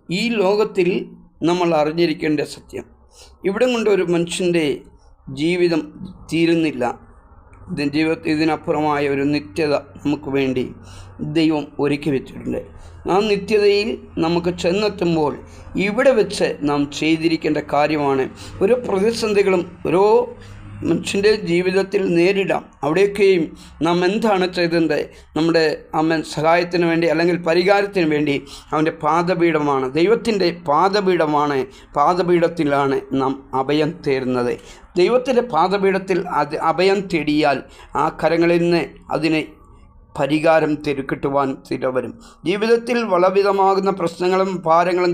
ഈ ലോകത്തിൽ നമ്മൾ അറിഞ്ഞിരിക്കേണ്ട സത്യം, ഇവിടം കൊണ്ട് ഒരു മനുഷ്യൻ്റെ ജീവിതം തീരുന്നില്ല. ജീവിതത്തിൽ ഇതിനപ്പുറമായ ഒരു നിത്യത നമുക്ക് വേണ്ടി ദൈവം ഒരുക്കി വെച്ചിട്ടുണ്ട്. ആ നിത്യതയിൽ നമുക്ക് ചെന്നെത്തുമ്പോൾ ഇവിടെ വെച്ച് നാം ചെയ്തിരിക്കേണ്ട കാര്യമാണ് ഓരോ പ്രതിസന്ധികളും ഓരോ മനുഷ്യൻ്റെ ജീവിതത്തിൽ നേരിടാം. അവിടെയൊക്കെയും നാം എന്താണ് ചെയ്തത്? നമ്മുടെ സഹായത്തിന് വേണ്ടി അല്ലെങ്കിൽ പരിഹാരത്തിന് വേണ്ടി അവൻ്റെ പാദപീഠമാണ്, ദൈവത്തിൻ്റെ പാദപീഠമാണ്. പാദപീഠത്തിലാണ് നാം അഭയം തേടുന്നത്. ദൈവത്തിൻ്റെ പാദപീഠത്തിൽ അഭയം തേടിയാൽ ആ കരങ്ങളിൽ നിന്ന് അതിനെ പരിഹാരം കിട്ടുവാൻ വരും. ജീവിതത്തിൽ വളവിധമാകുന്ന പ്രശ്നങ്ങളും ഭാരങ്ങളും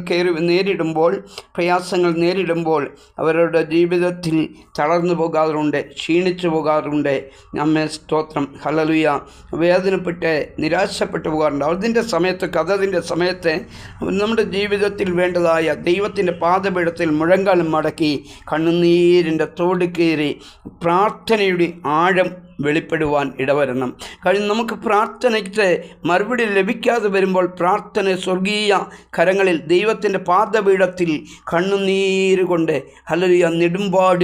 നേരിടുമ്പോൾ, പ്രയാസങ്ങൾ നേരിടുമ്പോൾ അവരുടെ ജീവിതത്തിൽ തളർന്നു പോകാറുണ്ട്, ക്ഷീണിച്ചു പോകാറുണ്ട്. നമ്മെ സ്തോത്രം, ഹല്ലേലൂയ, വേദനപ്പെട്ട് നിരാശപ്പെട്ടു പോകാറുണ്ട്. അതതിൻ്റെ സമയത്ത് നമ്മുടെ ജീവിതത്തിൽ വേണ്ടതായ ദൈവത്തിൻ്റെ പാദപീഠത്തിൽ മുഴങ്കാലം മടക്കി കണ്ണുനീരിൻ്റെ തോട് കയറി പ്രാർത്ഥനയുടെ ആഴം വെളിപ്പെടുവാൻ ഇടവരണം. നമുക്ക് പ്രാർത്ഥനയ്ക്ക് മറുപടി ലഭിക്കാതെ വരുമ്പോൾ പ്രാർത്ഥന സ്വർഗീയ കരങ്ങളിൽ ദൈവത്തിൻ്റെ പാദപീഠത്തിൽ കണ്ണുനീര് കൊണ്ട് ഹല്ലേലൂയ നെടുമ്പാട്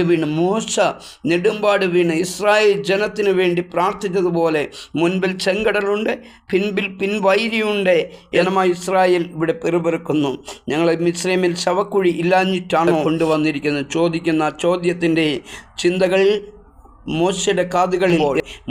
വീണ് ഇസ്രായേൽ ജനത്തിന് വേണ്ടി പ്രാർത്ഥിച്ചതുപോലെ മുൻപിൽ ചെങ്കടലുണ്ട്, പിൻപിൽ പിൻവൈരിയുണ്ട്. ജനമായ ഇസ്രായേൽ ഇവിടെ പെറുപെറുക്കുന്നു. ഞങ്ങളെ മിസ്രൈമിൽ ശവക്കുഴി ഇല്ലാഞ്ഞിട്ടാണോ കൊണ്ടുവന്നിരിക്കുന്നത്? ചോദിക്കുന്ന ചോദ്യത്തിൻ്റെ ചിന്തകളിൽ മോശയുടെ കാതുകളിൽ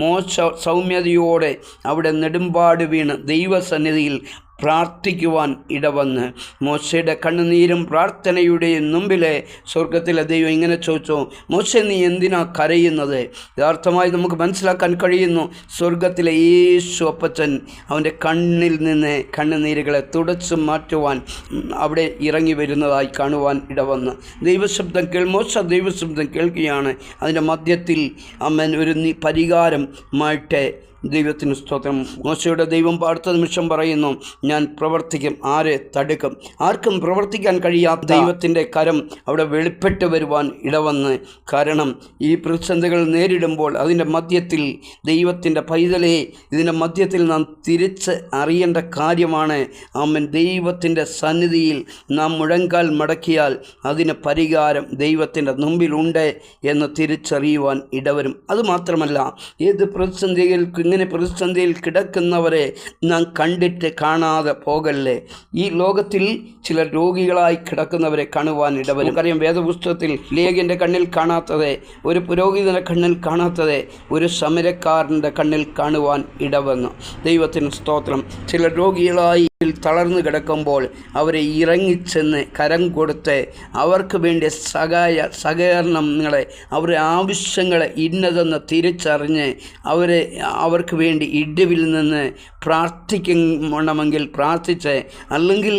മോശ സൗമ്യതയോടെ അവിടെ നെടുമ്പാട് വീണ് ദൈവസന്നിധിയിൽ പ്രാർത്ഥിക്കുവാൻ ഇടവന്ന് മോശയുടെ കണ്ണുനീരും പ്രാർത്ഥനയുടെയും മുമ്പിലെ സ്വർഗത്തിലെ ദൈവം ഇങ്ങനെ ചോദിച്ചു, മോശ നീ എന്തിനാ കരയുന്നത്? യഥാർത്ഥമായി നമുക്ക് മനസ്സിലാക്കാൻ കഴിയുന്നു, സ്വർഗത്തിലെ യേശു അപ്പച്ചൻ അവൻ്റെ കണ്ണിൽ നിന്ന് കണ്ണുനീരുകളെ തുടച്ചു മാറ്റുവാൻ അവിടെ ഇറങ്ങി വരുന്നതായി കാണുവാൻ ഇടവന്ന് മോശ ദൈവശബ്ദം കേൾക്കുകയാണ്. അതിൻ്റെ മധ്യത്തിൽ ഒരു പരിഹാരമായിട്ട് ദൈവത്തിന് സ്തോത്രം. മോശയുടെ ദൈവം അടുത്ത നിമിഷം പറയുന്നു, ഞാൻ പ്രവർത്തിക്കും, ആരെ തടുക്കും? ആർക്കും പ്രവർത്തിക്കാൻ കഴിയാത്ത ദൈവത്തിൻ്റെ കരം അവിടെ വെളിപ്പെട്ട് വരുവാൻ ഇടവന്ന്. കാരണം ഈ പ്രതിസന്ധികൾ നേരിടുമ്പോൾ അതിൻ്റെ മധ്യത്തിൽ ദൈവത്തിൻ്റെ പൈതലേ, ഇതിൻ്റെ മധ്യത്തിൽ നാം തിരിച്ച് അറിയേണ്ട കാര്യമാണ് ദൈവത്തിൻ്റെ സന്നിധിയിൽ നാം മുഴങ്കാൽ മടക്കിയാൽ അതിന് പരിഹാരം ദൈവത്തിൻ്റെ മുമ്പിലുണ്ട് എന്ന് തിരിച്ചറിയുവാൻ ഇടവരും. അതുമാത്രമല്ല, ഏത് ഇങ്ങനെ പ്രതിസന്ധിയിൽ കിടക്കുന്നവരെ നാം കണ്ടിട്ട് കാണാതെ പോകല്ലേ. ഈ ലോകത്തിൽ ചില രോഗികളായി കിടക്കുന്നവരെ കാണുവാൻ ഇടവരും. നമുക്കറിയാം, വേദപുസ്തകത്തിൽ ലേഖ്യൻ്റെ കണ്ണിൽ കാണാത്തത്, ഒരു പുരോഹിതൻ്റെ കണ്ണിൽ കാണാത്തത് ഒരു സമരക്കാരൻ്റെ കണ്ണിൽ കാണുവാൻ ഇടവന്നു. ദൈവത്തിന് സ്തോത്രം. ചില രോഗികളായി തളർന്നു കിടക്കുമ്പോൾ അവരെ ഇറങ്ങിച്ചെന്ന് കരം കൊടുത്ത് അവർക്ക് വേണ്ടി സഹകരണങ്ങളെ, അവരുടെ ആവശ്യങ്ങളെ ഇന്നതെന്ന് തിരിച്ചറിഞ്ഞ് അവർക്ക് വേണ്ടി ഇടിവിൽ നിന്ന് പ്രാർത്ഥിക്കണമെങ്കിൽ പ്രാർത്ഥിച്ച്, അല്ലെങ്കിൽ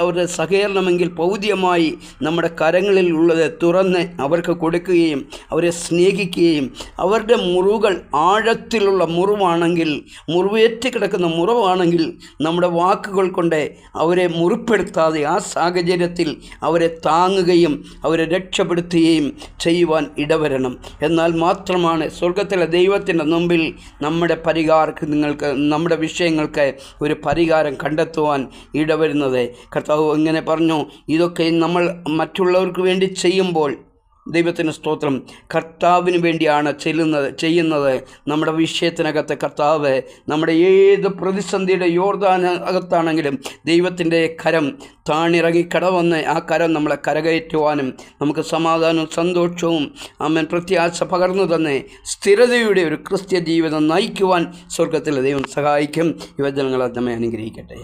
അവരുടെ സഹകരണമെങ്കിൽ പൗദ്യമായി നമ്മുടെ കരങ്ങളിൽ ഉള്ളത് തുറന്ന് അവർക്ക് കൊടുക്കുകയും അവരെ സ്നേഹിക്കുകയും അവരുടെ മുറിവുകൾ ആഴത്തിലുള്ള മുറിവാണെങ്കിൽ, മുറിവേറ്റ് കിടക്കുന്ന മുറിവാണെങ്കിൽ നമ്മുടെ വാക്കുകൾ കൊണ്ട് അവരെ മുറിപ്പെടുത്താതെ ആ സാഹചര്യത്തിൽ അവരെ താങ്ങുകയും അവരെ രക്ഷപ്പെടുത്തുകയും ചെയ്യുവാൻ ഇടവരണം. എന്നാൽ മാത്രമാണ് സ്വർഗത്തിലെ ദൈവത്തിൻ്റെ മുമ്പിൽ നമ്മുടെ നമ്മുടെ വിഷയങ്ങൾക്ക് ഒരു പരിഹാരം കണ്ടെത്തുവാൻ ഇടവരുന്നത്. കർത്താവ് ഇങ്ങനെ പറഞ്ഞു, ഇതൊക്കെ നമ്മൾ മറ്റുള്ളവർക്ക് വേണ്ടി ചെയ്യുമ്പോൾ ദൈവത്തിന് സ്തോത്രം, കർത്താവിന് വേണ്ടിയാണ് ചെയ്യുന്നത്. നമ്മുടെ വിഷയത്തിനകത്ത് കർത്താവ് നമ്മുടെ ഏത് പ്രതിസന്ധിയുടെ യോർദാനകത്താണെങ്കിലും ദൈവത്തിൻ്റെ കരം താണിറങ്ങി കടവന്ന് ആ കരം നമ്മളെ കരകയറ്റുവാനും നമുക്ക് സമാധാനവും സന്തോഷവും പ്രത്യാശ പകർന്നു തന്നെ സ്ഥിരതയുടെ ഒരു ക്രിസ്ത്യ ജീവിതം നയിക്കുവാൻ സ്വർഗത്തിലെ ദൈവം സഹായിക്കും. യുവജനങ്ങളെ നമ്മെ അനുഗ്രഹിക്കട്ടെ.